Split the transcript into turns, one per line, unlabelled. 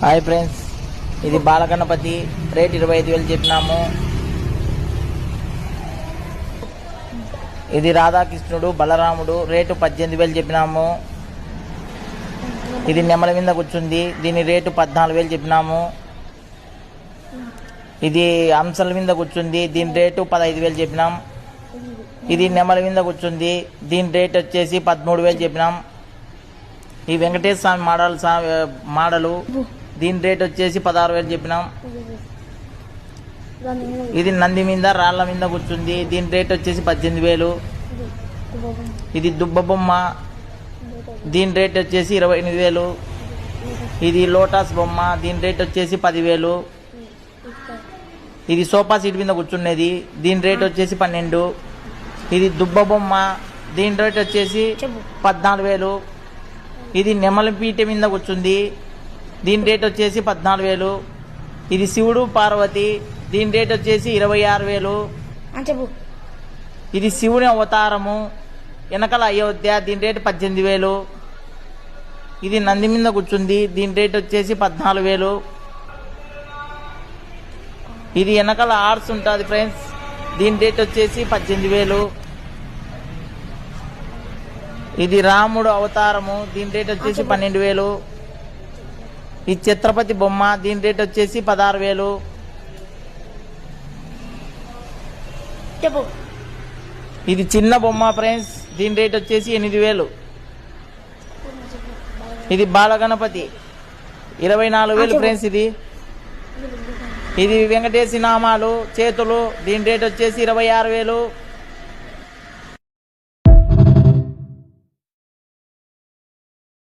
Hi friends, ఇది Balaganapathi. Rate 25,000 చెప్పినాము. ఇది రాధాకృష్ణుడు బలరాముడు. రేటు 18,000 చెప్పినాము. ఇది నెమల మీద కూర్చుంది. దీని రేటు 14,000 చెప్పినాము. ఇది హంసల మీద కూర్చుంది. దీని రేటు 15,000 చెప్పినాం. ఇది నెమల మీద కూర్చుంది. దీని రేట్ వచ్చేసి 13,000 చెప్పినాం. ఈ వెంకటేశ్వర స్వామి మోడలు. దీని రేట్ వచ్చేసి 16,000 చెప్పినాం. ఇది నంది మీద రాళ్ల మీద కూర్చుంది. దీని రేట్ వచ్చేసి 18,000. ఇది దుబ్బ బొమ్మ. దీని రేట్ వచ్చేసి 28,000. ఇది లోటస్ బొమ్మ. దీని రేట్ వచ్చేసి 10,000. ఇది సోఫా సీట్ మీద కూర్చున్నది. దీని రేట్ వచ్చేసి 12. ఇది దుబ్బ బొమ్మ. దీని రేట్ వచ్చేసి 14,000. ఇది నెమల పీట మీద కూర్చుంది. దీని రేట్ వచ్చేసి 14,000. ఇది శివుడు పార్వతి. దీని రేట్ వచ్చేసి 26,000. ఇది శివుని అవతారము, వెనకల అయోధ్య. దీని రేటు 18,000. ఇది నంది మీద కూర్చుంది. దీని రేట్ వచ్చేసి 14,000. ఇది వెనకల ఆర్ట్స్ ఉంటుంది ఫ్రెండ్స్. దీని రేట్ వచ్చేసి 18,000. ఇది రాముడు అవతారము. దీని రేట్ వచ్చేసి 12,000. ఈ ఛత్రపతి బొమ్మ. దీని రేట్ వచ్చేసి 16,000. ఇది చిన్న బొమ్మ ఫ్రెండ్స్. దీని రేట్ వచ్చేసి 8,000. ఇది బాలగణపతి 24,000 ఫ్రెండ్స్. ఇది వెంకటేశ్వర నామాలు చేతులు. దీని రేట్ వచ్చేసి 26,000.